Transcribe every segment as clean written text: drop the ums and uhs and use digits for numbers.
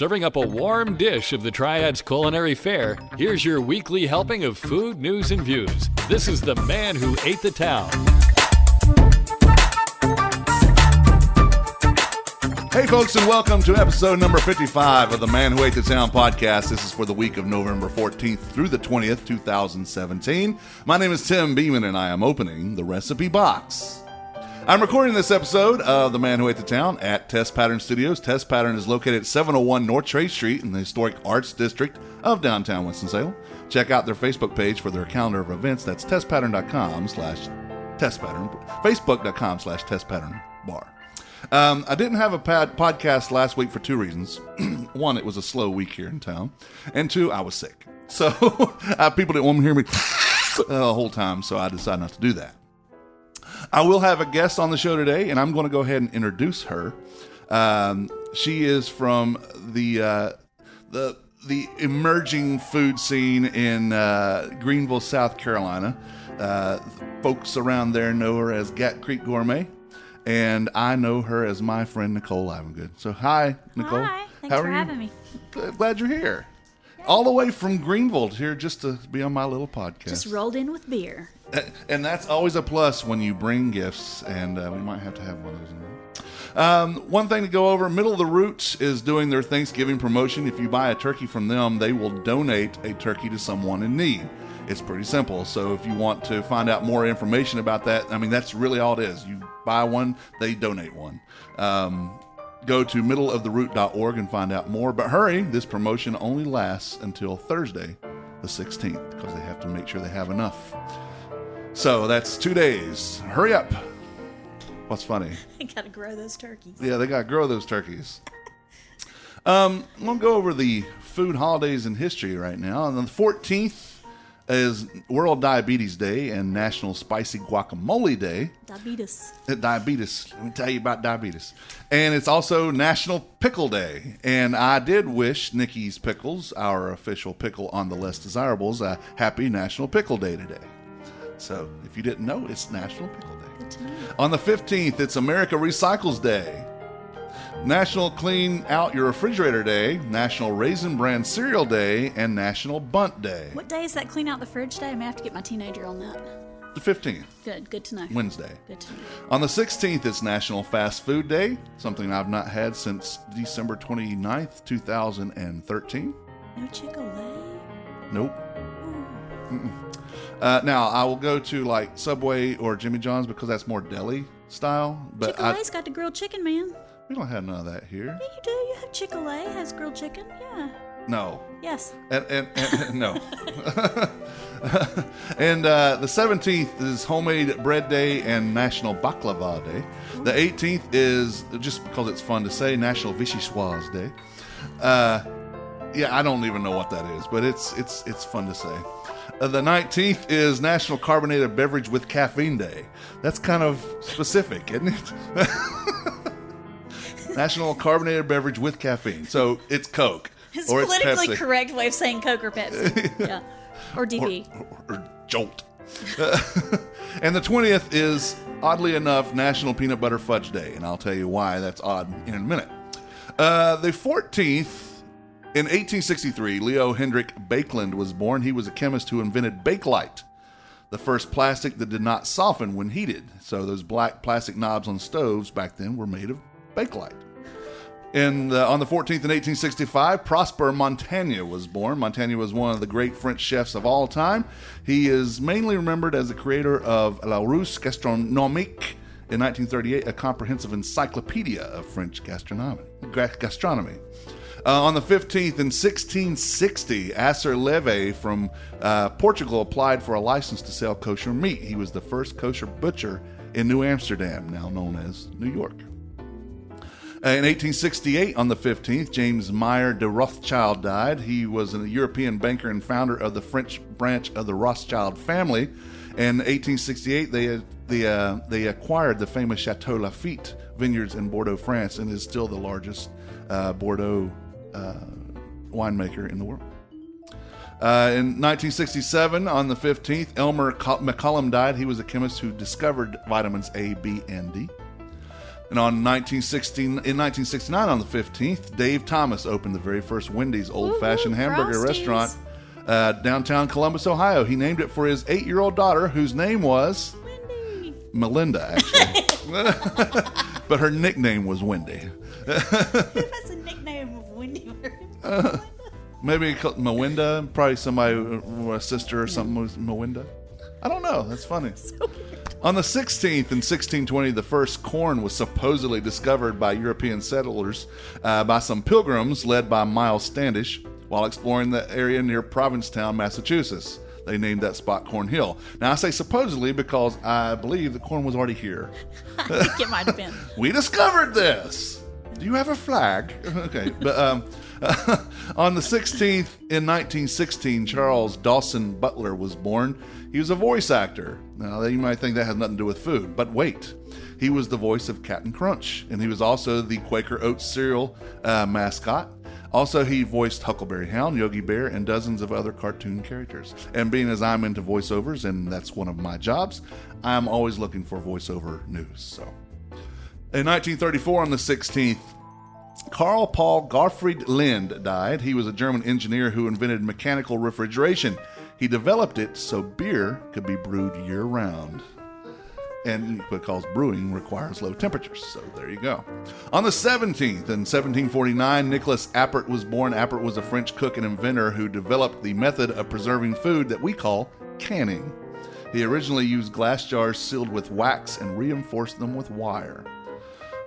serving up a warm dish of the Triad's culinary fare, here's your weekly helping of food, news, and views. This is The Man Who Ate the Town. Hey folks, and welcome to episode number 55 of the Man Who Ate the Town podcast. This is for the week of November 14th through the 20th, 2017. My name is Tim Beeman, and I am opening the recipe box. I'm recording this episode of the Man Who Ate the Town at Test Pattern Studios. Test Pattern is located at 701 North Trade Street in the historic Arts District of downtown Winston-Salem. Check out their Facebook page for their calendar of events. That's testpattern.com/testpattern, facebook.com/testpatternbar. I didn't have a podcast last week for two reasons. One, it was a slow week here in town. And two, I was sick. So people didn't want to hear me the whole time, so I decided not to do that. I will have a guest on the show today, and I'm going to go ahead and introduce her. She is from the emerging food scene in Greenville, South Carolina. Folks around there know her as Gap Creek Gourmet. And I know her as my friend Nichole Livengood. So, hi, Nichole. Hi, thanks for having me. Glad you're here. All the way from Greenville here just to be on my little podcast. Just rolled in with beer. And that's always a plus when you bring gifts, and we might have to have one of those in there. One thing to go over, Middle of the Roots is doing their Thanksgiving promotion. If you buy a turkey from them, they will donate a turkey to someone in need. It's pretty simple. So if you want to find out more information about that, I mean, that's really all it is. You buy one, they donate one. Go to middleoftheroot.org and find out more. But hurry, this promotion only lasts until Thursday, the 16th, because they have to make sure they have enough. So that's 2 days. Hurry up. What's funny? They got to grow those turkeys. Yeah, they got to grow those turkeys. I'm going to go over the food holidays in history right now. On the 14th, is World Diabetes Day and National Spicy Guacamole Day. Diabetes. Diabetes. Let me tell you about diabetes. And it's also National Pickle Day. And I did wish Nikki's Pickles, our official pickle on the Less Desirables, a happy National Pickle Day today. So if you didn't know, it's National Pickle Day. Good to know. On the 15th, it's America Recycles Day. National Clean Out Your Refrigerator Day, National Raisin Bran Cereal Day, and National Bunt Day. What day is that clean out the fridge day? I may have to get my teenager on that. The 15th. Good to know. Wednesday. Good to know. On the 16th, it's National Fast Food Day, something I've not had since December 29th, 2013. No Chick-fil-A? Nope. Now, I will go to like Subway or Jimmy John's because that's more deli style. But Chick-fil-A's got the grilled chicken, man. We don't have none of that here. Yeah, you do. You have Chick-fil-A has grilled chicken. Yeah. No. Yes. And no. And the 17th is Homemade Bread Day and National Baklava Day. The 18th is, just because it's fun to say, National Vichyssoise Day. Yeah, I don't even know what that is, but it's fun to say. The 19th is National Carbonated Beverage with Caffeine Day. That's kind of specific, isn't it? National Carbonated Beverage with Caffeine. So it's Coke. It's or it's politically Pepsi. correct way of saying Coke or Pepsi. Yeah. Or DP. Or Jolt. And the 20th is, oddly enough, National Peanut Butter Fudge Day. And I'll tell you why that's odd in a minute. The 14th, in 1863, Leo Hendrik Baekeland was born. He was a chemist who invented Bakelite, the first plastic that did not soften when heated. So those black plastic knobs on stoves back then were made of Bakelite. And on the 14th in 1865, Prosper Montaigne was born. Montaigne was one of the great French chefs of all time. He is mainly remembered as the creator of La Rousse Gastronomique in 1938, a comprehensive encyclopedia of French gastronomy. On the 15th in 1660, Acer Leve from Portugal applied for a license to sell kosher meat. He was the first kosher butcher in New Amsterdam, now known as New York. In 1868, on the 15th, James Meyer de Rothschild died. He was a European banker and founder of the French branch of the Rothschild family. In 1868, they acquired the famous Chateau Lafite vineyards in Bordeaux, France, and is still the largest Bordeaux winemaker in the world. In 1967, on the 15th, Elmer McCollum died. He was a chemist who discovered vitamins A, B, and D. And in 1969, on the 15th, Dave Thomas opened the very first Wendy's old-fashioned hamburger Frosties. restaurant downtown Columbus, Ohio. He named it for his 8-year-old daughter, whose name was Wendy. Melinda, actually. But her nickname was Wendy. Who has a nickname of Wendy? Maybe Mawinda, probably somebody, a sister or something was Mawinda. I don't know. That's funny. On the 16th, in 1620, the first corn was supposedly discovered by European settlers by some pilgrims led by Miles Standish while exploring the area near Provincetown, Massachusetts. They named that spot Corn Hill. Now, I say supposedly because I believe the corn was already here. I think it might have been. We discovered this. Do you have a flag? Okay, but on the 16th, in 1916, Charles Dawson Butler was born. He was a voice actor. Now, you might think that has nothing to do with food, but wait. He was the voice of Captain Crunch, and he was also the Quaker Oats cereal mascot. Also, he voiced Huckleberry Hound, Yogi Bear, and dozens of other cartoon characters. And being as I'm into voiceovers, and that's one of my jobs, I'm always looking for voiceover news. So, in 1934, on the 16th, Carl Paul Gottfried Lind died. He was a German engineer who invented mechanical refrigeration. He developed it so beer could be brewed year-round. And because brewing requires low temperatures. So there you go. On the 17th, in 1749, Nicholas Appert was born. Appert was a French cook and inventor who developed the method of preserving food that we call canning. He originally used glass jars sealed with wax and reinforced them with wire.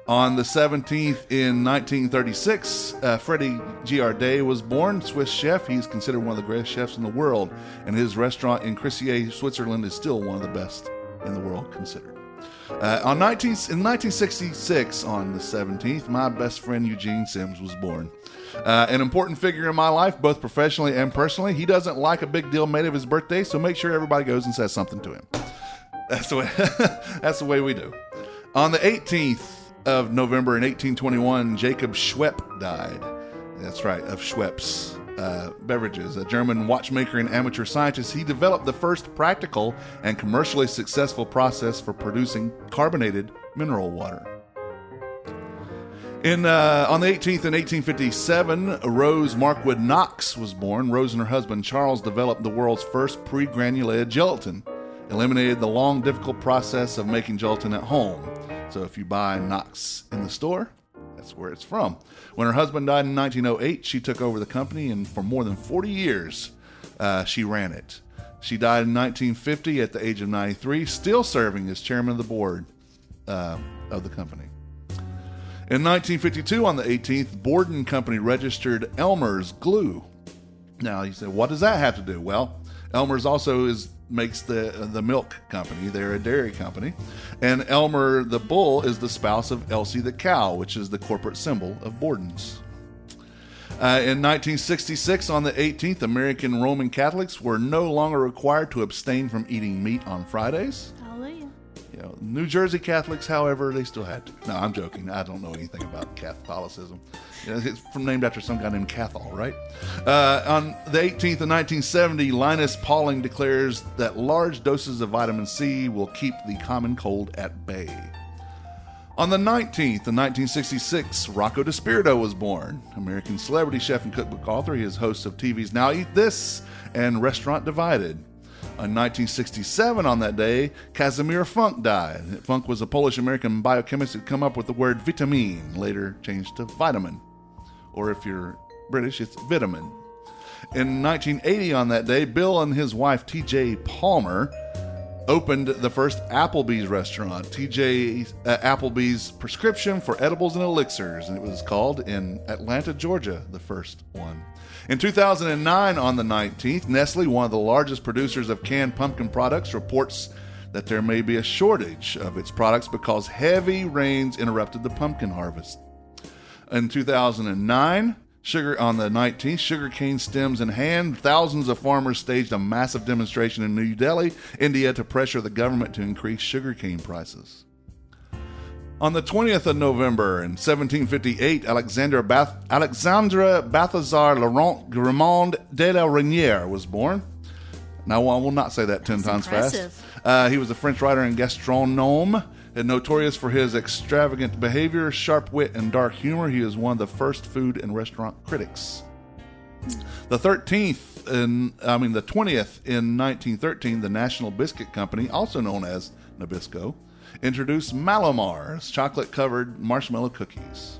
On the 17th, in 1936, Freddie Giardet was born, Swiss chef. He's considered one of the greatest chefs in the world, and his restaurant in Crissier, Switzerland is still one of the best in the world considered. In 1966, on the 17th, my best friend Eugene Sims was born. An important figure in my life, both professionally and personally. He doesn't like a big deal made of his birthday, so make sure everybody goes and says something to him. That's the way we do. On the 18th, of November in 1821, Jacob Schwepp died. That's right, of Schweppes beverages. A German watchmaker and amateur scientist, he developed the first practical and commercially successful process for producing carbonated mineral water. On the 18th, in 1857, Rose Markwood Knox was born. Rose and her husband Charles developed the world's first pre-granulated gelatin, eliminated the long, difficult process of making gelatin at home. So if you buy Knox in the store, that's where it's from. When her husband died in 1908, she took over the company, and for more than 40 years, she ran it. She died in 1950 at the age of 93, still serving as chairman of the board of the company. In 1952, on the 18th, Borden Company registered Elmer's glue. Now, you say, what does that have to do? Well, Elmer's also makes the milk company. They're a dairy company. And Elmer the bull is the spouse of Elsie the cow, which is the corporate symbol of Borden's. In 1966, on the 18th, American Roman Catholics were no longer required to abstain from eating meat on Fridays. Hallelujah. New Jersey Catholics, however, they still had to. No, I'm joking. I don't know anything about Catholicism. It's named after some guy named Cathol, right? On the 18th of 1970, Linus Pauling declares that large doses of vitamin C will keep the common cold at bay. On the 19th of 1966, Rocco DiSpirito was born. American celebrity chef and cookbook author. He is host of TV's Now Eat This and Restaurant Divided. In 1967, on that day, Casimir Funk died. Funk was a Polish-American biochemist who had come up with the word vitamine, later changed to vitamin. Or if you're British, it's vitamin. In 1980, on that day, Bill and his wife, T.J. Palmer, opened the first Applebee's restaurant, Applebee's Prescription for Edibles and Elixirs, and it was called in Atlanta, Georgia, the first one. In 2009, on the 19th, Nestle, one of the largest producers of canned pumpkin products, reports that there may be a shortage of its products because heavy rains interrupted the pumpkin harvest. In 2009, on the 19th, sugarcane stems in hand, thousands of farmers staged a massive demonstration in New Delhi, India, to pressure the government to increase sugarcane prices. On the 20th of November in 1758, Alexandra Balthazar Laurent Grimond de la Reynière was born. Now, I will not say that 10 times impressive. fast. He was a French writer and gastronome And notorious for his extravagant behavior, sharp wit, and dark humor, he is one of the first food and restaurant critics. The 20th in 1913, the National Biscuit Company, also known as Nabisco, introduced Mallomars, chocolate-covered marshmallow cookies.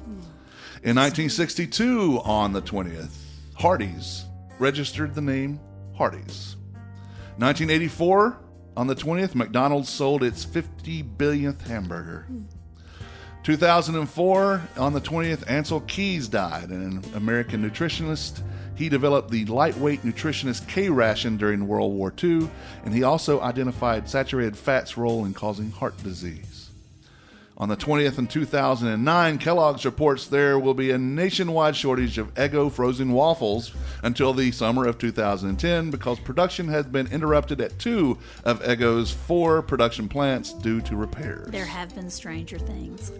In 1962, on the 20th, Hardee's registered the name Hardee's. 1984, on the 20th, McDonald's sold its 50 billionth hamburger. 2004, on the 20th, Ansel Keys died, an American nutritionist. He developed the lightweight nutritionist K-ration during World War II, and he also identified saturated fat's role in causing heart disease. On the 20th in 2009, Kellogg's reports there will be a nationwide shortage of Eggo frozen waffles until the summer of 2010 because production has been interrupted at 2 of Eggo's 4 production plants due to repairs. There have been stranger things.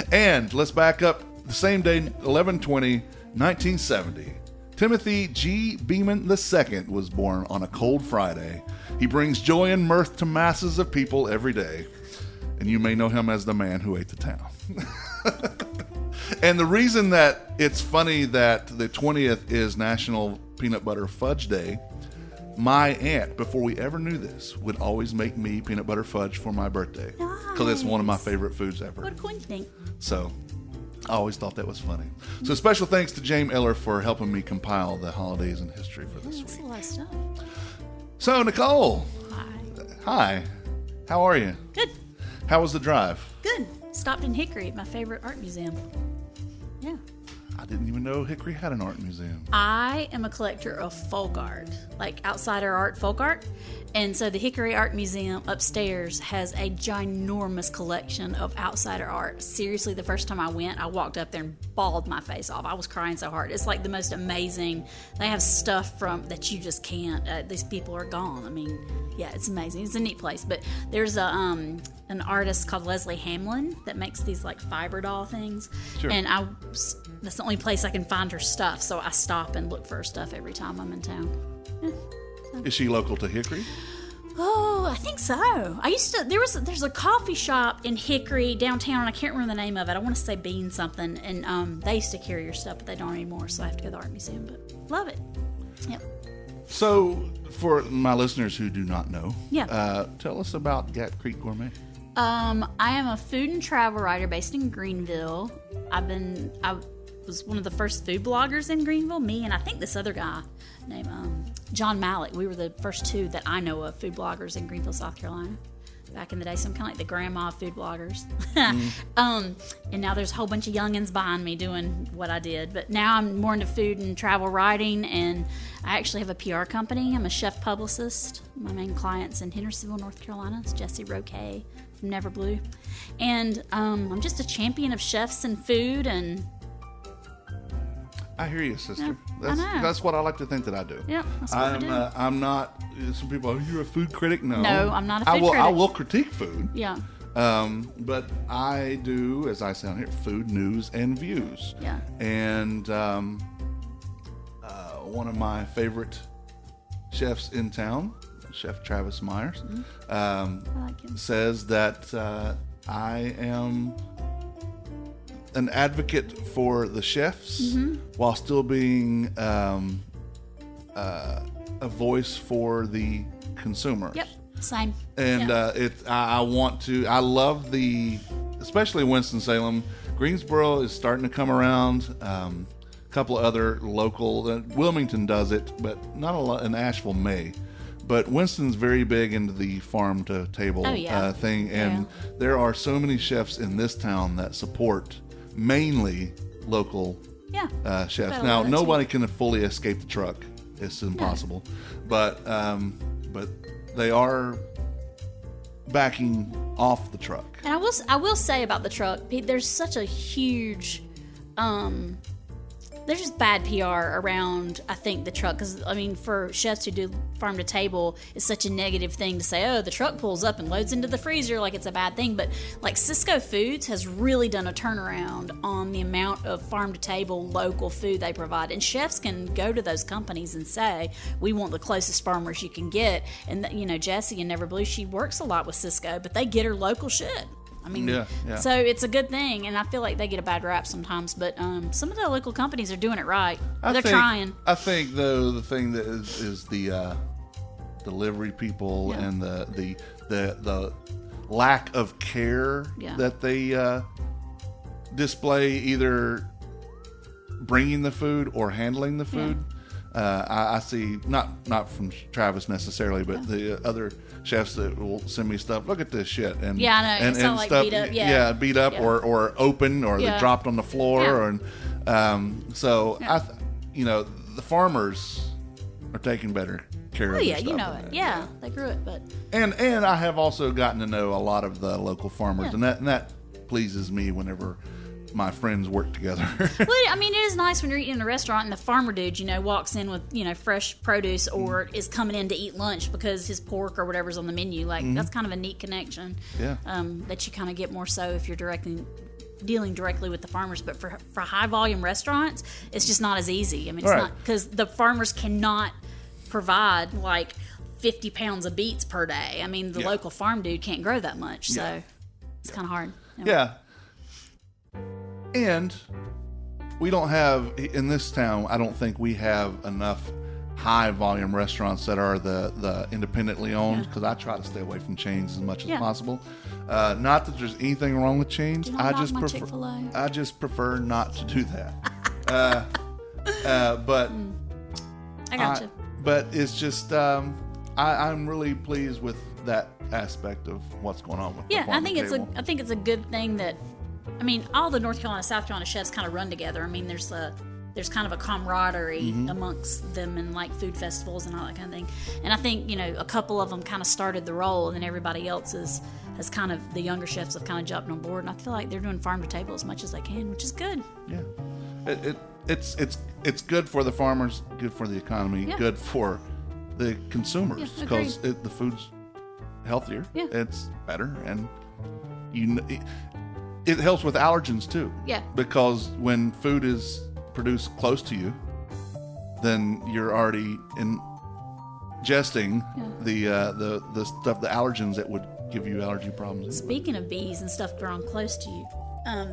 And let's back up. The same day, 11/20/1970, Timothy G. Beeman II was born on a cold Friday. He brings joy and mirth to masses of people every day. And you may know him as the man who ate the town. And the reason that it's funny that the 20th is National Peanut Butter Fudge Day, my aunt, before we ever knew this, would always make me peanut butter fudge for my birthday. Because it's one of my favorite foods ever. What a coincidence. So I always thought that was funny. So special thanks to James Eller for helping me compile the holidays in history for this That's week. a lot of stuff. So, Nichole. Hi. Hi. How are you? Good. How was the drive? Good. Stopped in Hickory, my favorite art museum. Yeah. I didn't even know Hickory had an art museum. I am a collector of folk art, like outsider art, folk art. And so the Hickory Art Museum upstairs has a ginormous collection of outsider art. Seriously, the first time I went, I walked up there and bawled my face off. I was crying so hard. It's like the most amazing. They have stuff from that you just can't. These people are gone. I mean, yeah, it's amazing. It's a neat place. But there's an artist called Leslie Hamlin that makes these like fiber doll things. Sure. And that's the only place I can find her stuff. So I stop and look for her stuff every time I'm in town. Is she local to Hickory? Oh, I think so. There's a coffee shop in Hickory downtown, and I can't remember the name of it. I want to say Bean something, and they used to carry your stuff, but they don't anymore, so I have to go to the art museum, but love it. Yep. So, for my listeners who do not know, Yeah. Tell us about Gap Creek Gourmet. I am a food and travel writer based in Greenville. I was one of the first food bloggers in Greenville, me and I think this other guy named John Malik. We were the first 2 that I know of food bloggers in Greenville, South Carolina back in the day. So I'm kind of like the grandma of food bloggers. And now there's a whole bunch of youngins behind me doing what I did. But now I'm more into food and travel writing, and I actually have a PR company. I'm a chef publicist. My main client's in Hendersonville, North Carolina. It's Jesse Roquet from Never Blue. And I'm just a champion of chefs and food, and I hear you, sister. Yeah, I know. That's what I like to think that I do. yeah, that's what I do. I'm not. Some people, you're a food critic. No, I'm not a food critic. I will critique food. Yeah. But I do, as I say on here, food news and views. Yeah. And one of my favorite chefs in town, Chef Travis Myers, I like him. says that I am an advocate for the chefs while still being a voice for the consumers. Yep, same. And Yeah. I love especially Winston-Salem. Greensboro is starting to come around. A couple of other local, Wilmington does it, but not a lot, and Asheville may. But Winston's very big into the farm to table thing. And there are so many chefs in this town that support mainly local chefs. Better Now, than nobody can fully escape the truck. It's impossible. But they are backing off the truck. And I will say about the truck, there's such a huge there's just bad PR around, I think, the truck. Because, I mean, for chefs who do farm to table, it's such a negative thing to say, oh, the truck pulls up and loads into the freezer like it's a bad thing. But, like, Cisco Foods has really done a turnaround on the amount of farm to table local food they provide. And chefs can go to those companies and say, we want the closest farmers you can get. And, you know, Jessie in Never Blue, she works a lot with Cisco, but they get her local shit. I mean, so it's a good thing, and I feel like they get a bad rap sometimes. But some of the local companies are doing it right. They're trying. I think, though, the thing that is the delivery people and the lack of care that they display, either bringing the food or handling the food. I see, not from Travis necessarily, but the other chefs that will send me stuff. Look at this shit, and I know. and like stuff, beat up, beat up or open, or they dropped on the floor, so you know, the farmers are taking better care of their stuff. You know it. They grew it, but and I have also gotten to know a lot of the local farmers, and that pleases me whenever my friends work together. Well, I mean, it is nice when you're eating in a restaurant and the farmer dude, you know, walks in with, you know, fresh produce or is coming in to eat lunch because his pork or whatever's on the menu. Like, that's kind of a neat connection. That you kind of get more so if you're dealing directly with the farmers. But for high volume restaurants, it's just not as easy. I mean, it's not, because the farmers cannot provide like 50 pounds of beets per day. I mean, the local farm dude can't grow that much, so it's kind of hard. Yeah. And we don't have, in this town, I don't think we have enough high volume restaurants that are the independently owned, because I try to stay away from chains as much as possible. Not that there's anything wrong with chains. I just prefer not to do that. But I got you. But it's just I'm really pleased with that aspect of what's going on with the farm to table. I think it's a good thing that, I mean, all the North Carolina, South Carolina chefs kind of run together. I mean, there's kind of a camaraderie amongst them, and like food festivals and all that kind of thing. And I think, you know, a couple of them kind of started the role, and then everybody else has kind of, the younger chefs have kind of jumped on board. And I feel like they're doing farm to table as much as they can, which is good. Yeah, it's good for the farmers, good for the economy, good for the consumers, because the food's healthier, it's better, and it helps with allergens too. Yeah. Because when food is produced close to you, then you're already ingesting the stuff, the allergens that would give you allergy problems. Speaking of bees and stuff grown close to you,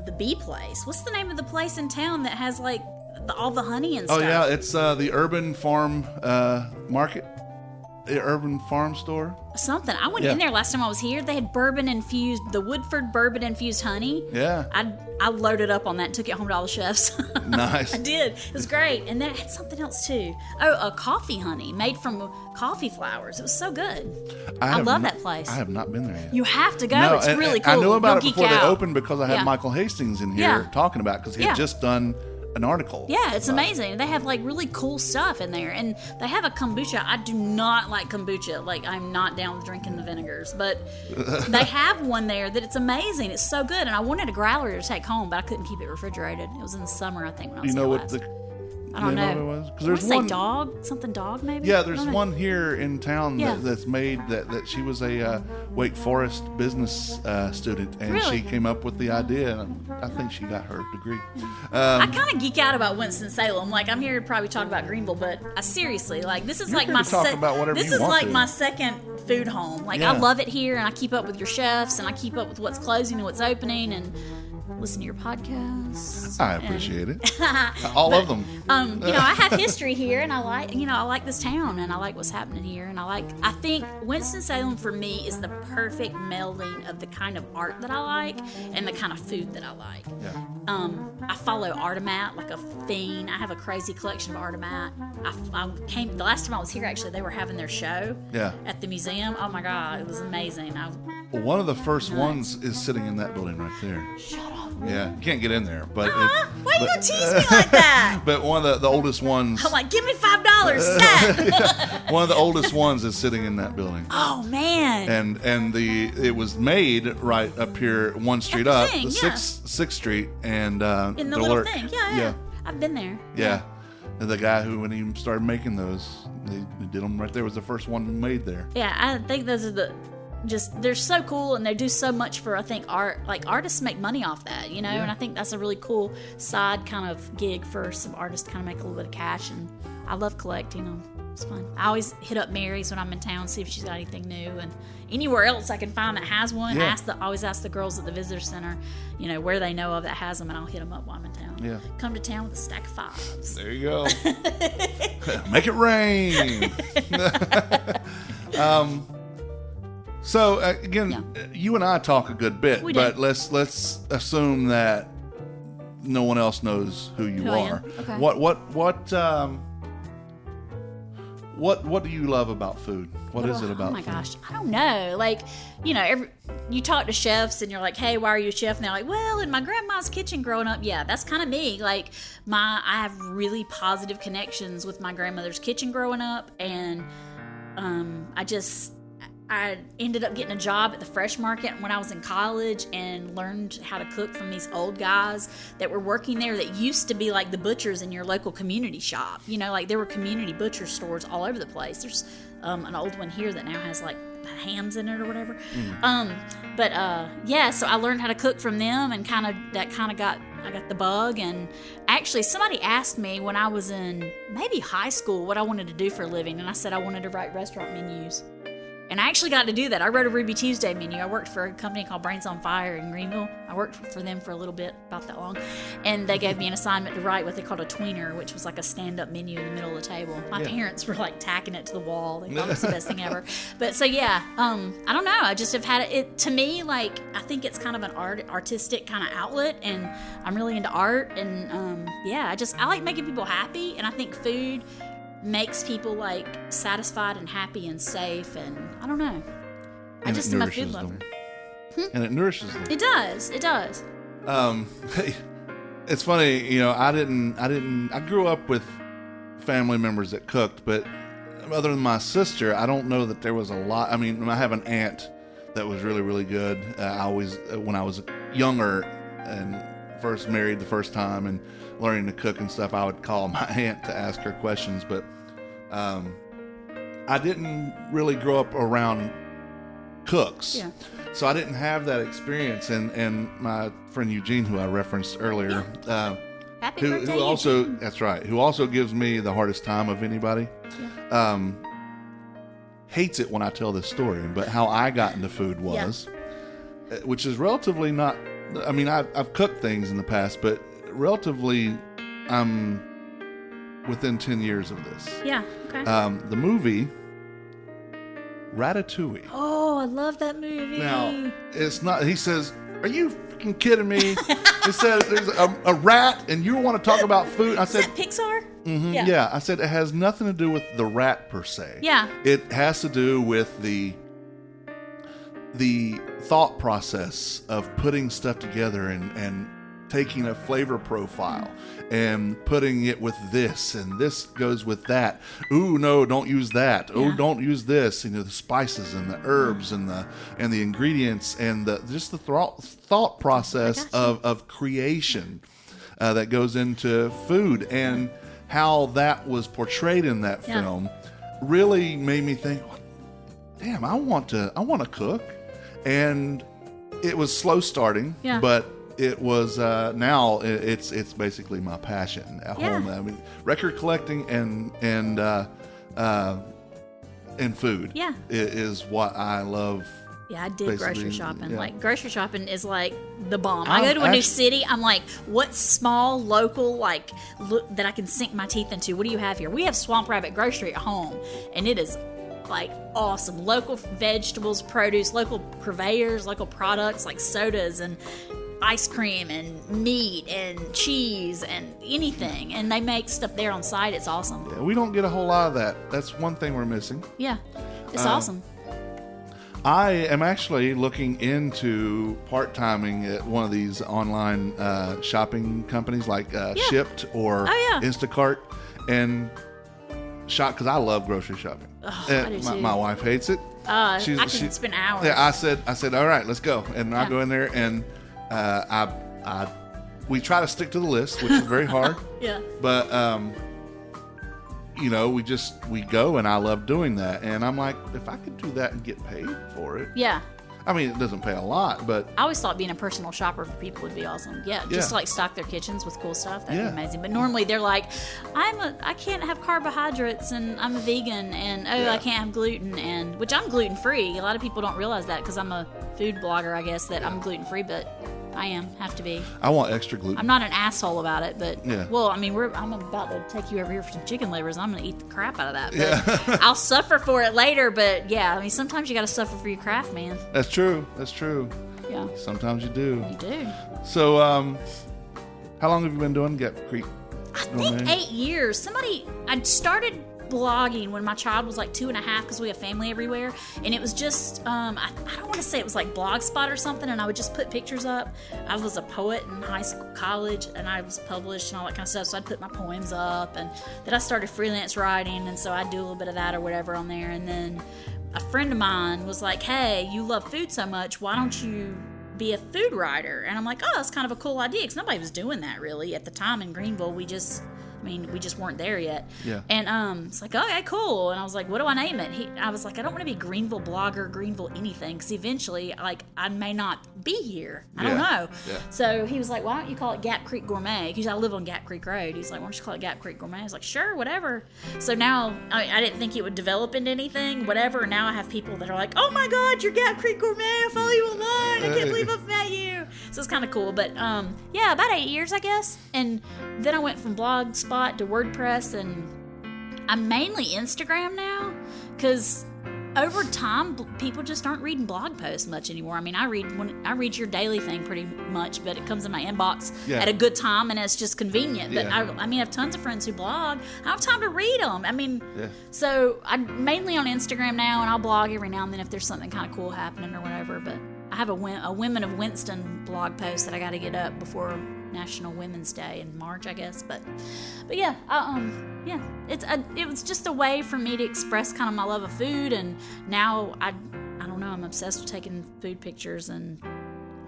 the bee place. What's the name of the place in town that has like all the honey and stuff? Oh yeah, it's the Urban Farm Market. The Urban Farm Store. Something. I went in there last time I was here. They had the Woodford bourbon infused honey. Yeah. I loaded up on that and took it home to all the chefs. Nice. I did. It was great. And that had something else too. Oh, a coffee honey made from coffee flowers. It was so good. I love that place. I have not been there yet. You have to go. No, it's really cool. I knew about it before they opened, because I had Michael Hastings in here talking about it, because he had just done an article. Yeah, it's amazing. They have like really cool stuff in there, and they have a kombucha. I do not like kombucha. Like, I'm not down with drinking the vinegars, but they have one there that it's amazing. It's so good, and I wanted a growler to take home, but I couldn't keep it refrigerated. It was in the summer, I think, when I was here last. I don't know. What it was? 'Cause there's one dog, something dog maybe. Yeah, there's one here in town that's made that she was a Wake Forest business student, and she came up with the idea, and I think she got her degree. I kind of geek out about Winston-Salem. Like, I'm here to probably talk about Greenville, but I seriously, like, this is like my my second food home. Like, I love it here, and I keep up with your chefs, and I keep up with what's closing and what's opening, and listen to your podcasts. I appreciate it. All of them. You know, I have history here, and I like this town, and I like what's happening here, and I think Winston-Salem for me is the perfect melding of the kind of art that I like and the kind of food that I like. Yeah. I follow Artemat like a fiend. I have a crazy collection of Artemat. The last time I was here, actually, they were having their show at the museum. Oh my God, it was amazing. One of the first ones is sitting in that building right there. Shut up. Yeah, you can't get in there. But why you gonna tease me like that? But one of the oldest ones. I'm like, give me $5, set. One of the oldest ones is sitting in that building. Oh man! And it was made right up here, one street up, the 6th Street, and in the little thing. Yeah. I've been there. Yeah. And the guy who, when he started making those, they did them right there. Was the first one made there. Yeah, I think those are they're so cool, and they do so much for, I think, art. Like, artists make money off that, you know? Yeah. And I think that's a really cool side kind of gig for some artists to kind of make a little bit of cash, and I love collecting them. It's fun. I always hit up Mary's when I'm in town, see if she's got anything new, and anywhere else I can find that has one. Yeah. I always ask the girls at the visitor center, where they know of that has them, and I'll hit them up while I'm in town. Yeah. Come to town with a stack of 5s. There you go. Make it rain. So again, you and I talk a good bit, but let's assume that no one else knows who you are. Okay. What do you love about food? What is it about? Oh my gosh, I don't know. Like, you talk to chefs and you're like, hey, why are you a chef? And they're like, well, in my grandma's kitchen growing up. Yeah, that's kind of me. Like, I have really positive connections with my grandmother's kitchen growing up, and I ended up getting a job at the Fresh Market when I was in college and learned how to cook from these old guys that were working there that used to be like the butchers in your local community shop. Like there were community butcher stores all over the place. There's an old one here that now has like hams in it or whatever. So I learned how to cook from them, and I got the bug. And actually somebody asked me when I was in maybe high school what I wanted to do for a living, and I said I wanted to write restaurant menus. And I actually got to do that. I wrote a Ruby Tuesday menu. I worked for a company called Brains on Fire in Greenville. I worked for them for a little bit, about that long. And they gave me an assignment to write what they called a tweener, which was like a stand-up menu in the middle of the table. My parents were like tacking it to the wall. They thought it was the best thing ever. But so, yeah, I don't know. I just have had it. To me, like, I think it's kind of an artistic kind of outlet, and I'm really into art. And, I like making people happy. And I think food makes people like satisfied and happy and safe, and I don't know. I just am a food lover. And it nourishes them. It does. It's funny, I grew up with family members that cooked, but other than my sister, I don't know that there was a lot. I mean, I have an aunt that was really, really good. When I was younger and first married the first time and learning to cook and stuff, I would call my aunt to ask her questions, but I didn't really grow up around cooks. Yeah. So I didn't have that experience, and my friend Eugene, who I referenced earlier, Happy birthday, who also Eugene. That's right, who also gives me the hardest time of anybody. Yeah. Hates it when I tell this story, but how I got into food was, which is relatively not. I mean, I've cooked things in the past, but relatively, I'm within 10 years of this. Yeah. Okay. The movie Ratatouille. Oh, I love that movie. Now, it's not. He says, "Are you freaking kidding me?" He said, "There's a rat, and you want to talk about food?" I said, "Is that Pixar?" Mm-hmm, yeah. I said it has nothing to do with the rat per se. Yeah. It has to do with the thought process of putting stuff together and taking a flavor profile and putting it with this, and this goes with that. Ooh, no, don't use that. Oh, don't use this. The spices and the herbs and the ingredients and just the thought process of creation that goes into food, and how that was portrayed in that film really made me think, damn, I want to cook. And it was slow starting, but it was now it's basically my passion at home. I mean, record collecting and food is what I love. Yeah, I dig grocery shopping. Yeah. Like, grocery shopping is like the bomb. I go to a new city, I'm like, what small, local, like, look that I can sink my teeth into? What do you have here? We have Swamp Rabbit Grocery at home, and it is like awesome. Local vegetables, produce, local purveyors, local products like sodas and ice cream and meat and cheese and anything, and they make stuff there on site. It's awesome. Yeah, we don't get a whole lot of that. That's one thing we're missing. Yeah, it's awesome. I am actually looking into part-timing at one of these online shopping companies like Shipt or Instacart, and shop, because I love grocery shopping. I do too. My wife hates it. I can spend hours. Yeah, I said, all right, let's go. And I go in there, and I we try to stick to the list, which is very hard. Yeah. But we go, and I love doing that. And I'm like, if I could do that and get paid for it. Yeah. I mean, it doesn't pay a lot, but I always thought being a personal shopper for people would be awesome. Yeah, just to like stock their kitchens with cool stuff. That'd be amazing. But normally they're like, I can't have carbohydrates, and I'm a vegan, and I can't have gluten, and which I'm gluten free. A lot of people don't realize that because I'm a food blogger, I guess, that I'm gluten free, but I have to be. I want extra gluten. I'm not an asshole about it, but well, I mean, I'm about to take you over here for some chicken livers, and I'm going to eat the crap out of that. But I'll suffer for it later, but yeah, I mean, sometimes you got to suffer for your craft, man. That's true. Yeah. Sometimes you do. You do. So, how long have you been doing Gap Creek Gourmet? I think 8 years. I'd started blogging when my child was like 2.5 because we have family everywhere, and it was just I don't want to say it was like Blogspot or something, and I would just put pictures up. I was a poet in high school, college, and I was published and all that kind of stuff, so I'd put my poems up, and then I started freelance writing, and so I'd do a little bit of that or whatever on there. And then a friend of mine was like, hey, you love food so much, why don't you be a food writer? And I'm like, oh, that's kind of a cool idea, because nobody was doing that really at the time in Greenville. We just weren't there yet. Yeah. And it's like, okay, cool. And I was like, what do I name it? I was like, I don't want to be Greenville blogger, Greenville anything, because eventually, like, I may not be here. I don't know. Yeah. So he was like, why don't you call it Gap Creek Gourmet? Because I live on Gap Creek Road. He's like, why don't you call it Gap Creek Gourmet? I was like, sure, whatever. So now, I didn't think it would develop into anything, whatever. Now I have people that are like, oh my God, you're Gap Creek Gourmet. I follow you online. I can't believe I've met you. So it's kind of cool. But yeah, about 8 years, I guess. And then I went from Blogspot to WordPress, and I'm mainly Instagram now, because over time people just aren't reading blog posts much anymore. I mean, I read your daily thing pretty much, but it comes in my inbox at a good time, and it's just convenient. But I mean, I have tons of friends who blog. I don't have time to read them. I mean, so I'm mainly on Instagram now, and I'll blog every now and then if there's something kind of cool happening or whatever. But I have a Women of Winston blog post that I got to get up before National Women's Day in March, I guess. But yeah, it was just a way for me to express kind of my love of food, and now I don't know, I'm obsessed with taking food pictures, and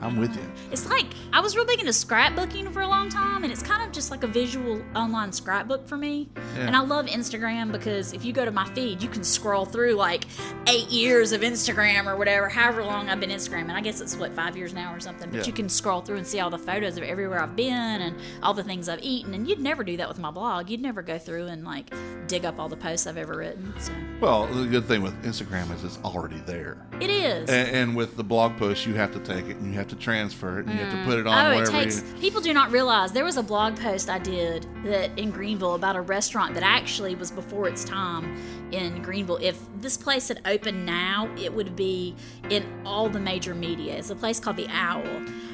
I'm with you. It's like, I was real big into scrapbooking for a long time, and it's kind of just like a visual online scrapbook for me. Yeah. And I love Instagram because if you go to my feed, you can scroll through like 8 years of Instagram or whatever, however long I've been Instagramming. I guess it's 5 years now or something. But you can scroll through and see all the photos of everywhere I've been and all the things I've eaten. And you'd never do that with my blog. You'd never go through and like dig up all the posts I've ever written. So. Well, the good thing with Instagram is it's already there. It is. And with the blog post, you have to take it and you have to transfer it and you have to put it on wherever. People do not realize there was a blog post I did that in Greenville about a restaurant that actually was before its time in Greenville. If this place had opened now, it would be in all the major media. It's a place called The Owl.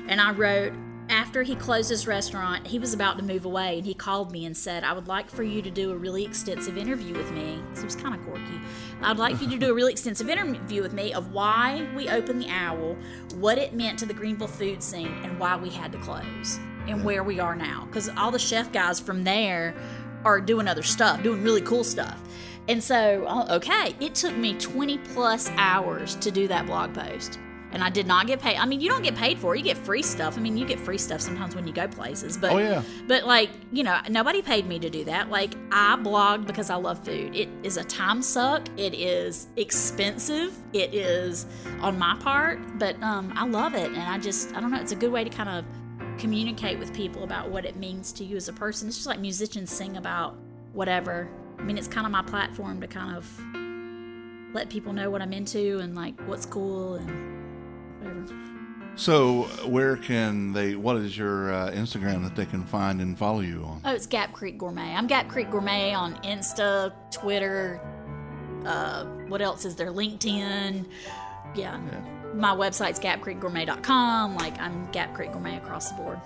And I wrote, after he closed his restaurant, he was about to move away, and he called me and said, I would like for you to do a really extensive interview with me. So it was kind of quirky. I'd like for you to do a really extensive interview with me of why we opened The Owl, what it meant to the Greenville food scene, and why we had to close, and where we are now. Because all the chef guys from there are doing other stuff, doing really cool stuff. And so, okay, it took me 20 plus hours to do that blog post. And I did not get paid. I mean, you don't get paid for it. You get free stuff. I mean, you get free stuff sometimes when you go places. But, But, like, you know, nobody paid me to do that. Like, I blogged because I love food. It is a time suck. It is expensive. It is on my part. But I love it. And I don't know. It's a good way to kind of communicate with people about what it means to you as a person. It's just like musicians sing about whatever. I mean, it's kind of my platform to kind of let people know what I'm into and, like, what's cool and... So, what is your Instagram that they can find and follow you on? Oh, it's Gap Creek Gourmet. I'm Gap Creek Gourmet on Insta, Twitter, what else is there? LinkedIn. Yeah. My website's gapcreekgourmet.com. Like, I'm Gap Creek Gourmet across the board.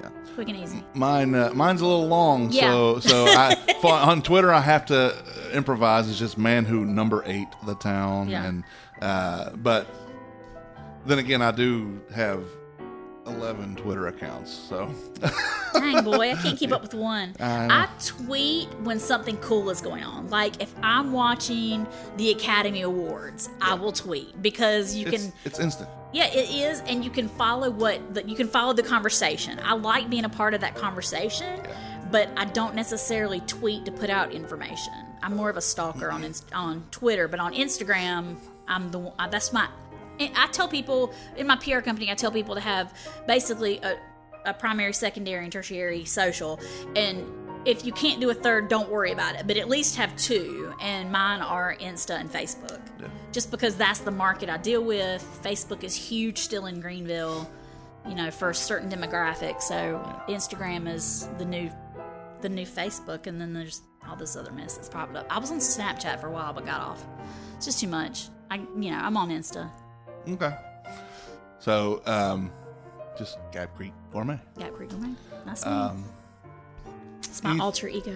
Yeah. Quick and easy. Mine's a little long, so on Twitter I have to improvise. It's just Manhoot number 8, the town, and but then again I do have 11 Twitter accounts, so. Dang, boy, I can't keep up with one. I tweet when something cool is going on. Like, if I'm watching the Academy Awards, I will tweet because It's instant. Yeah, it is, and you can follow the conversation. I like being a part of that conversation, but I don't necessarily tweet to put out information. I'm more of a stalker on Twitter, but on Instagram, I tell people in my PR company, I tell people to have basically a primary, secondary, and tertiary social. And if you can't do a third, don't worry about it. But at least have two. And mine are Insta and Facebook. Yeah. Just because that's the market I deal with. Facebook is huge still in Greenville, for a certain demographic. So Instagram is the new Facebook. And then there's all this other mess that's popped up. I was on Snapchat for a while, but got off. It's just too much. I'm on Insta. Okay. So, just Gap Creek Gourmet. Gap Creek Gourmet. That's me. It's my alter ego.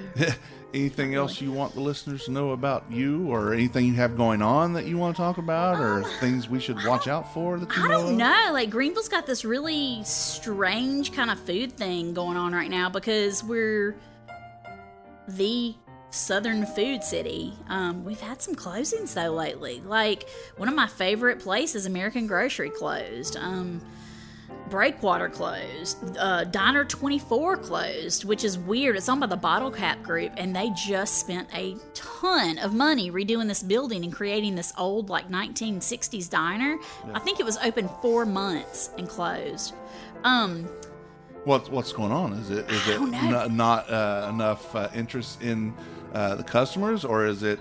Anything else you want the listeners to know about you, or anything you have going on that you want to talk about, or things we should watch out for that you know of? I don't know. Like, Greenville's got this really strange kind of food thing going on right now because we're the Southern food city. We've had some closings though lately. Like, one of my favorite places, American Grocery, closed. Breakwater closed. Diner 24 closed, which is weird. It's owned by the Bottle Cap Group, and they just spent a ton of money redoing this building and creating this old, 1960s diner. Yeah. I think it was open 4 months and closed. What's going on? Is it not enough interest in the customers, or is it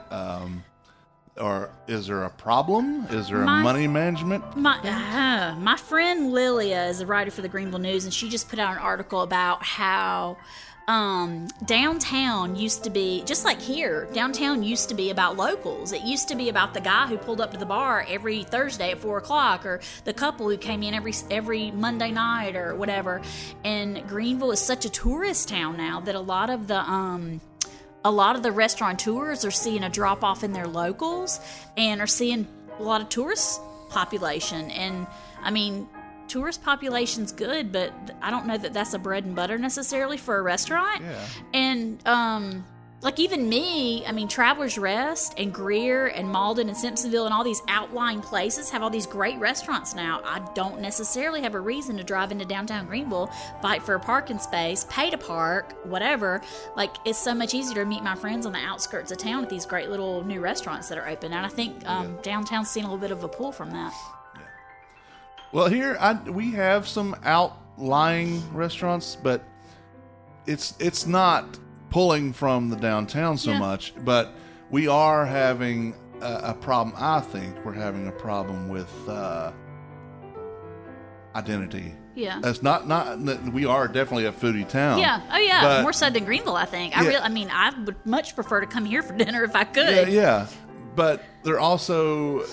or is there a problem? Is there a money management? My friend Lilia is a writer for the Greenville News, and she just put out an article about how downtown used to be, just like here, downtown used to be about locals. It used to be about the guy who pulled up to the bar every Thursday at 4 o'clock, or the couple who came in every Monday night or whatever. And Greenville is such a tourist town now that a lot of the restaurateurs are seeing a drop off in their locals and are seeing a lot of tourist population. And I mean, tourist population's good, but I don't know that that's a bread and butter necessarily for a restaurant. Yeah. And even me, I mean, Travelers Rest and Greer and Malden and Simpsonville and all these outlying places have all these great restaurants now. I don't necessarily have a reason to drive into downtown Greenville, fight for a parking space, pay to park, whatever. It's so much easier to meet my friends on the outskirts of town at these great little new restaurants that are open. And I think downtown's seen a little bit of a pull from that. Yeah. Well, here we have some outlying restaurants, but it's not pulling from the downtown so much, but we are having a problem. I think we're having a problem with identity. Yeah, it's not. We are definitely a foodie town. Yeah. Oh yeah, more so than Greenville, I think. I would much prefer to come here for dinner if I could. Yeah. But they're also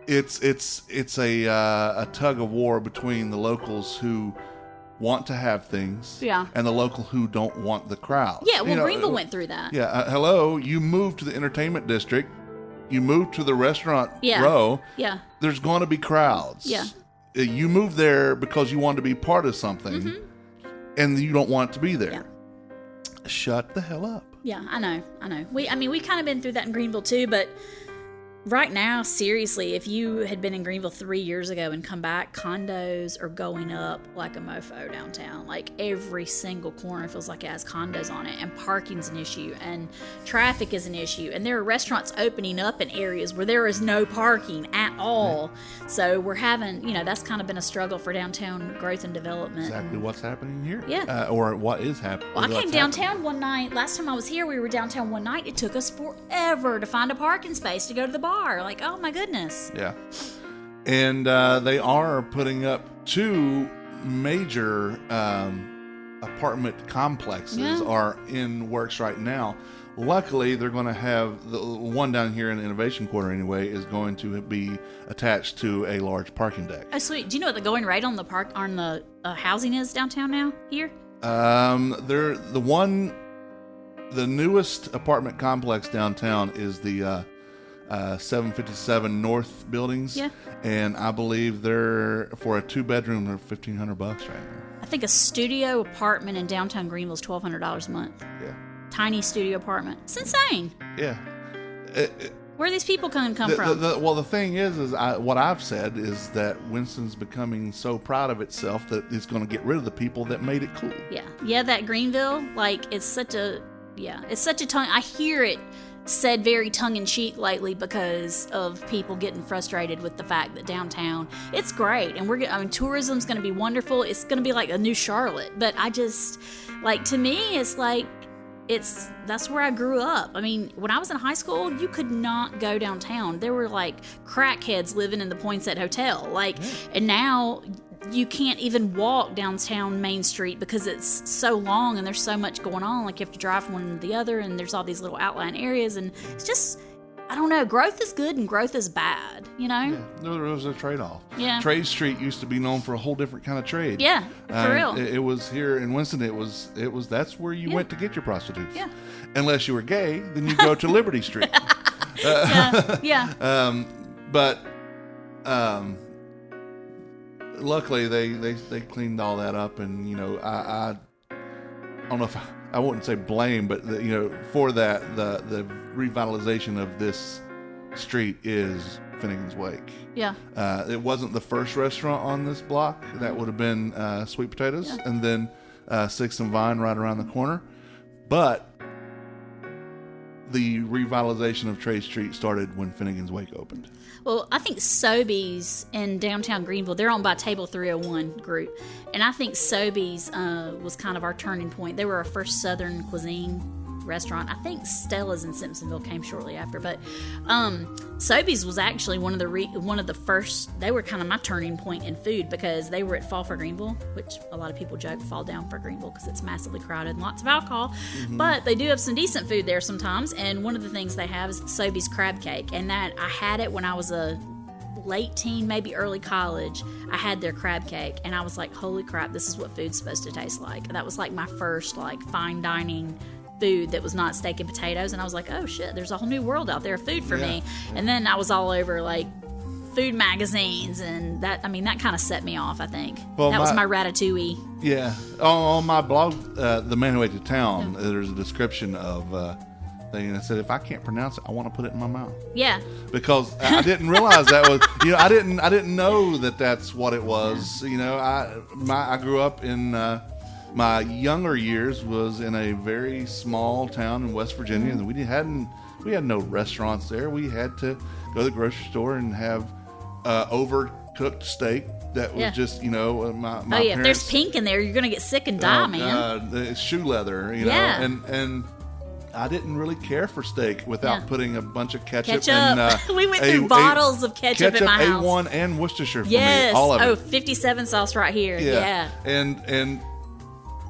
it's a tug of war between the locals who want to have things, and the local who don't want the crowd. Yeah, well, Greenville went through that. Yeah, hello, you moved to the entertainment district, you moved to the restaurant row. Yeah, there's going to be crowds. Yeah, you moved there because you want to be part of something, and you don't want to be there. Yeah. Shut the hell up. Yeah, I know. We kind of been through that in Greenville too, but right now, seriously, if you had been in Greenville 3 years ago and come back, condos are going up like a mofo downtown. Like, every single corner feels like it has condos on it, and parking's an issue, and traffic is an issue, and there are restaurants opening up in areas where there is no parking at all. Yeah. So we're having, that's kind of been a struggle for downtown growth and development. Exactly what's happening here. Yeah. Or what is happening. Well, I came downtown one night. Last time I was here, we were downtown one night. It took us forever to find a parking space to go to the bar. Like, oh my goodness. Yeah. And they are putting up 2 major apartment complexes are in works right now. Luckily, they're going to have the one down here in the Innovation Quarter anyway is going to be attached to a large parking deck. Oh, sweet. Do you know what the going rate on the housing is downtown now here? The newest apartment complex downtown is the 757 North buildings. Yeah. And I believe they're, for a 2-bedroom, they're $1,500 right now. I think a studio apartment in downtown Greenville is $1,200 a month. Yeah. Tiny studio apartment. It's insane. Yeah. Where are these people come from? Well, the thing is what I've said is that Winston's becoming so proud of itself that it's going to get rid of the people that made it cool. Yeah, that Greenville, it's such a tongue. I hear it said very tongue-in-cheek lately because of people getting frustrated with the fact that downtown, it's great, and tourism's going to be wonderful. It's going to be like a new Charlotte, but I just, to me, it's like, that's where I grew up. I mean, when I was in high school, you could not go downtown. There were crackheads living in the Poinsett Hotel. And now you can't even walk downtown Main Street because it's so long and there's so much going on. You have to drive from one to the other, and there's all these little outlying areas, and it's just, I don't know. Growth is good and growth is bad, Yeah, there was a trade-off. Yeah. Trade Street used to be known for a whole different kind of trade. Yeah, for real. It was here in Winston. It was that's where you went to get your prostitutes. Yeah. Unless you were gay, then you go to Liberty Street. But luckily they cleaned all that up, and I don't know if I wouldn't say blame, but for that the revitalization of this street is Finnegan's Wake. Yeah. It wasn't the first restaurant on this block. That would have been Sweet Potatoes, and then Sixth and Vine right around the corner. But the revitalization of Trade Street started when Finnegan's Wake opened. Well, I think Sobeys in downtown Greenville, they're owned by Table 301 Group. And I think Sobeys was kind of our turning point. They were our first Southern cuisine restaurant. I think Stella's in Simpsonville came shortly after. But Sobeys was actually one of the first. They were kind of my turning point in food because they were at Fall for Greenville, which a lot of people joke fall down for Greenville because it's massively crowded and lots of alcohol. Mm-hmm. But they do have some decent food there sometimes. And one of the things they have is Sobeys crab cake, and that I had it when I was a late teen, maybe early college. I had their crab cake, and I was like, "Holy crap! This is what food's supposed to taste like." That was my first fine dining food that was not steak and potatoes, and I was like, oh shit, there's a whole new world out there of food for me. And then I was all over food magazines, and that kind of set me off. I think that was my ratatouille. Yeah, on my blog, The Man Who Ate to Town, there's a description of thing that said, if I can't pronounce it, I want to put it in my mouth. Yeah, because I didn't realize that was I didn't know that's what it was. I grew up in my younger years was in a very small town in West Virginia, and we had no restaurants there. We had to go to the grocery store and have overcooked steak that was just my parents, if there's pink in there, you're gonna get sick and die, man. It's shoe leather, and I didn't really care for steak without putting a bunch of ketchup. And, we went through bottles of ketchup in my house. A1 and Worcestershire for me, all of it. 57 sauce right here. Yeah. And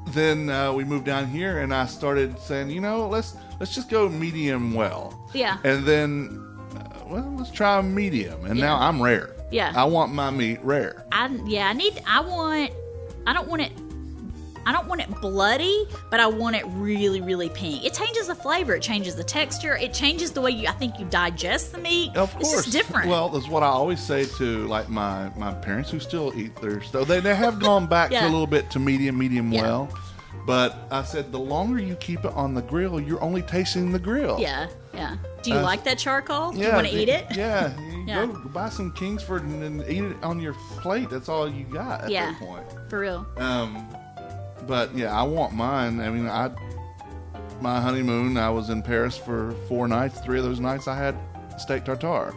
then we moved down here, and I started saying, let's just go medium well. Yeah. And then, let's try medium. And now I'm rare. Yeah. I want my meat rare. I don't want it bloody, but I want it really, really pink. It changes the flavor. It changes the texture. It changes the way you digest the meat. Of course. It's just different. Well, that's what I always say to my parents who still eat their stuff. They have gone back to a little bit to medium well. But I said, the longer you keep it on the grill, you're only tasting the grill. Yeah. Do you like that charcoal? Do you want to eat it? Yeah. Go buy some Kingsford and eat it on your plate. That's all you got at that point. For real. But I want mine. My honeymoon, I was in Paris for 4 nights. 3 of those nights I had steak tartare.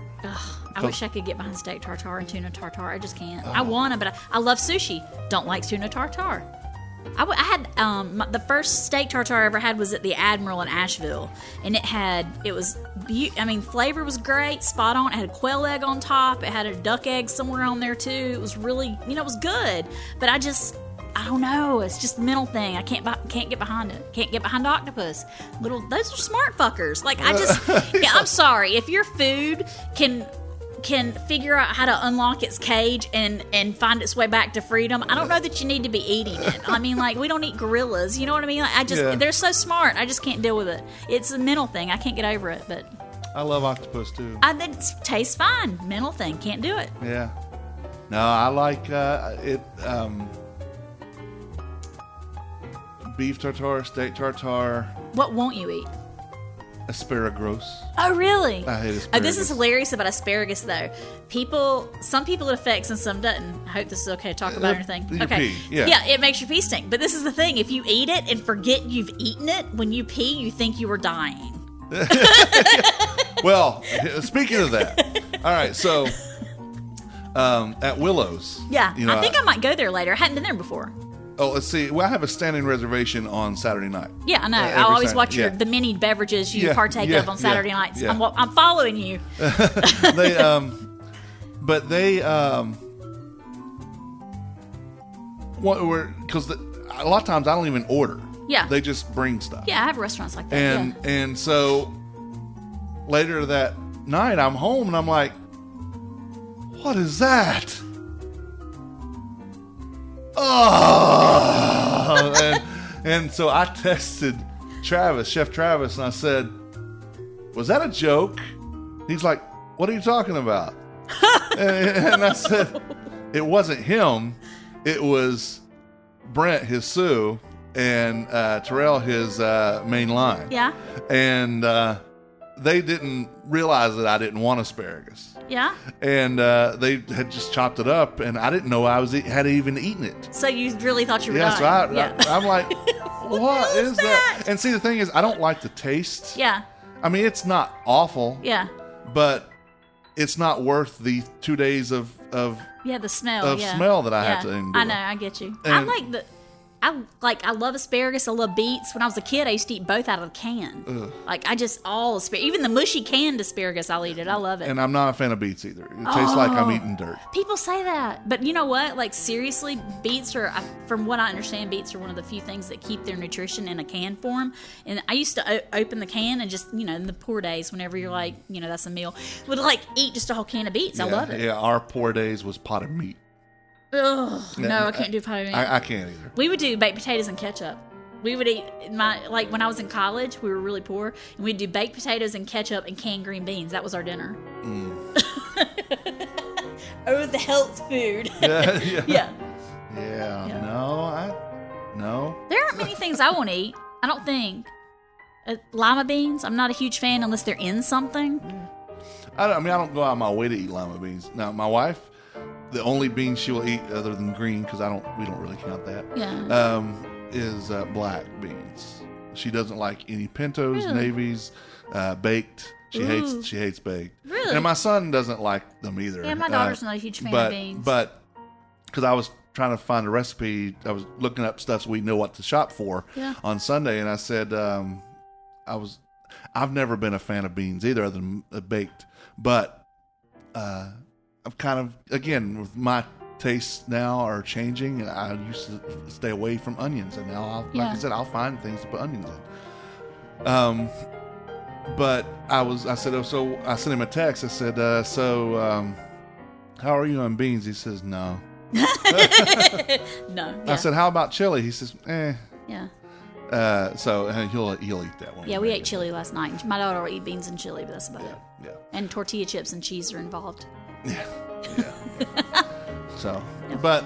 I wish I could get behind steak tartare and tuna tartare. I just can't. I want to, but I love sushi. Don't like tuna tartare. I had the first steak tartare I ever had was at the Admiral in Asheville, and flavor was great, spot on. It had a quail egg on top. It had a duck egg somewhere on there too. It was really, it was good, but I don't know. It's just a mental thing. I can't get behind it. Can't get behind octopus. Those are smart fuckers. I'm sorry. If your food can figure out how to unlock its cage and find its way back to freedom, I don't know that you need to be eating it. We don't eat gorillas. You know what I mean? They're so smart. I just can't deal with it. It's a mental thing. I can't get over it. But I love octopus too. It tastes fine. Mental thing. Can't do it. Yeah. No, I like it. Beef tartare, steak tartare, What won't you eat? asparagus. Oh, really? I hate asparagus. Oh, this is hilarious about asparagus, though. Some people it affects and some doesn't. I hope this is okay to talk about or anything. Your Okay. pee, yeah. Yeah, it makes your pee stink. But this is the thing. If you eat it and forget you've eaten it, when you pee, you think you were dying. Well, speaking of that, all right, so at Willow's. Yeah, you know, I think I might go there later. I hadn't been there before. Oh, let's see. Well, I have a standing reservation on Saturday night. Yeah, I know. I Every always Saturday, watch yeah. the many beverages you Yeah, partake yeah, of on Saturday yeah, nights. yeah. I'm following you. They but they because a lot of times I don't even order. Yeah. They just bring stuff. Yeah, I have restaurants like that. And so later that night I'm home and I'm like, what is that? Oh, and so I texted Chef Travis, and I said, was that a joke? He's like, what are you talking about? and I said, it wasn't him. It was Brent, his Sue, and Terrell, his main line. Yeah. And they didn't realize that I didn't want asparagus. Yeah. And they had just chopped it up, and I didn't know I had even eaten it. So you really thought you were Yeah, dying. so I'm like, what is that? And see, the thing is, I don't like the taste. Yeah. I mean, it's not awful. Yeah. But it's not worth the 2 days of the smell. smell that I have to endure. I know, I get you. And- I love asparagus. I love beets. When I was a kid, I used to eat both out of the can. Ugh. Like even the mushy canned asparagus, I'll eat it. I love it. And I'm not a fan of beets either. It tastes like I'm eating dirt. People say that, but you know what? Like seriously, beets are, from what I understand, beets are one of the few things that keep their nutrition in a can form. And I used to open the can and just, in the poor days, whenever you're like, that's a meal, would like eat just a whole can of beets. I love it. Yeah, our poor days was potted meat. Ugh, no, I can't do potted meat. I can't either. We would do baked potatoes and ketchup. We would eat when I was in college, we were really poor, and we'd do baked potatoes and ketchup and canned green beans. That was our dinner. Oh, the health food. Yeah. Yeah. No. There aren't many things I won't eat. I don't think. Lima beans, I'm not a huge fan unless they're in something. I don't go out of my way to eat lima beans. Now, my wife, the only beans she will eat other than green, because we don't really count that. Yeah. Is black beans. She doesn't like any pintos, Really? navies, baked. She hates baked. Really? And my son doesn't like them either. Yeah, my daughter's not a huge fan of beans. But because I was trying to find a recipe, I was looking up stuff so we know what to shop for on Sunday, and I said I've never been a fan of beans either, other than baked. But I've kind of, again, with my tastes now are changing, and I used to stay away from onions, and now, like I said, I'll find things to put onions in. But I said, so I sent him a text. I said, how are you on beans? He says, no. No. I said, how about chili? He says, eh. Yeah. So he'll eat that one. Yeah, we ate chili last night. My daughter will eat beans and chili, but that's about it. Yeah. And tortilla chips and cheese are involved. Yeah. So, but,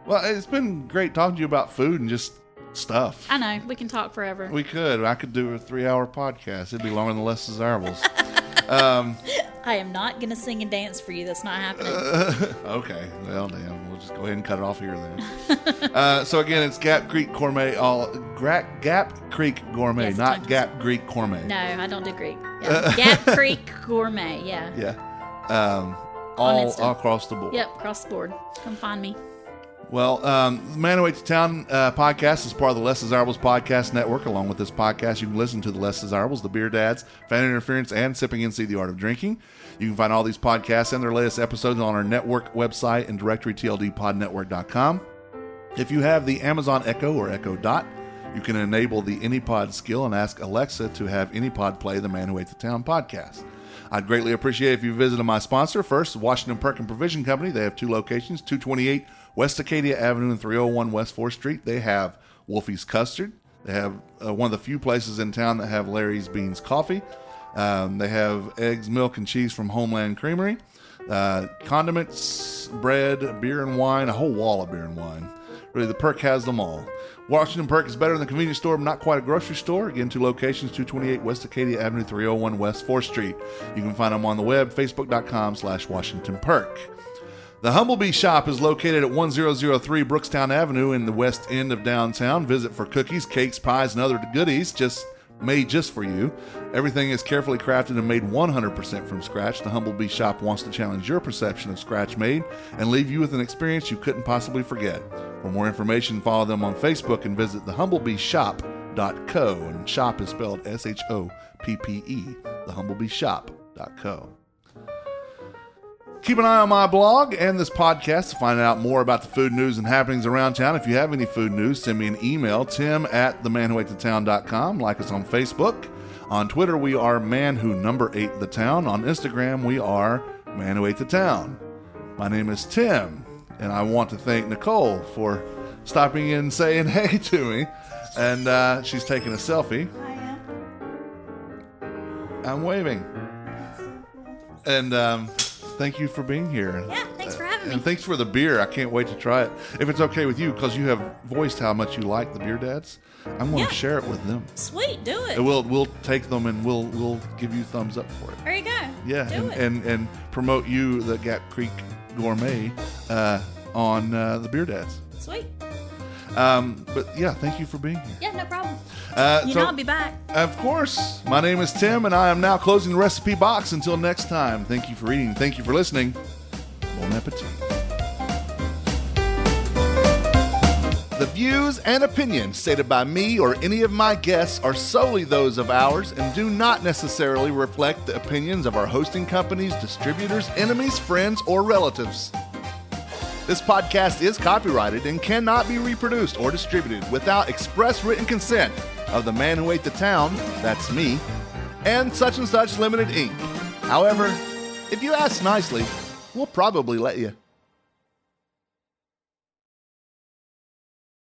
well, it's been great talking to you about food and just stuff. I know. We can talk forever. We could. I could do a 3-hour podcast. It'd be longer than Less Desirables. I am not going to sing and dance for you. That's not happening. Okay. Well, damn. We'll just go ahead and cut it off here then. So, again, it's Gap Creek Gourmet. Gap Creek Gourmet, Yes, not Gap Greek Gourmet. No, I don't do Greek. Yeah. Gap Creek Gourmet, yeah. Yeah. All across the board. Yep, across the board. Come find me. Well, the Man Who Ate the Town podcast is part of the Less Desirables podcast network. Along with this podcast, you can listen to the Less Desirables, the Beer Dads, Fan Interference, and Sipping NC, The Art of Drinking. You can find all these podcasts and their latest episodes on our network website and directory, tldpodnetwork.com. If you have the Amazon Echo or Echo Dot, you can enable the AnyPod skill and ask Alexa to have AnyPod play the Man Who Ate the Town podcast. I'd greatly appreciate if you visited my sponsor. First, Washington Perkin Provision Company. They have 2 locations, 228 West Acadia Avenue and 301 West 4th Street. They have Wolfie's Custard. They have one of the few places in town that have Larry's Beans Coffee. They have eggs, milk, and cheese from Homeland Creamery. Condiments, bread, beer and wine, a whole wall of beer and wine. Really, the Perk has them all. Washington Perk is better than a convenience store, but not quite a grocery store. Again, 2 locations, 228 West Acadia Avenue, 301 West 4th Street. You can find them on the web, facebook.com/Washington Perk. The Humblebee Shop is located at 1003 Brookstown Avenue in the west end of downtown. Visit for cookies, cakes, pies, and other goodies made just for you. Everything is carefully crafted and made 100% from scratch. The Humblebee Shop wants to challenge your perception of scratch made and leave you with an experience you couldn't possibly forget. For more information, follow them on Facebook and visit thehumblebeeshop.co. And shop is spelled SHOPPE, thehumblebeeshop.co. Keep an eye on my blog and this podcast to find out more about the food news and happenings around town. If you have any food news, send me an email, tim@themanwhoatetown.com. Like us on Facebook. On Twitter, we are manwho8thetown. On Instagram, we are manwho8thetown. My name is Tim, and I want to thank Nichole for stopping in and saying hey to me. And she's taking a selfie. I am. I'm waving. And thank you for being here. Yeah, thanks for having me. And thanks for the beer. I can't wait to try it. If it's okay with you, because you have voiced how much you like the Beer Dads, I'm going to share it with them. Sweet, do it. And we'll take them and we'll give you thumbs up for it. There you go. Yeah, do it. And promote you, the Gap Creek Gourmet, on the Beer Dads. Sweet. But yeah, thank you for being here. Yeah, no problem. So, I'll be back. Of course. My name is Tim, and I am now closing the recipe box. Until next time, thank you for eating. Thank you for listening. Bon appetit. The views and opinions stated by me or any of my guests are solely those of ours and do not necessarily reflect the opinions of our hosting companies, distributors, enemies, friends, or relatives. This podcast is copyrighted and cannot be reproduced or distributed without express written consent of the man who ate the town, that's me, and Such Limited Inc. However, if you ask nicely, we'll probably let you.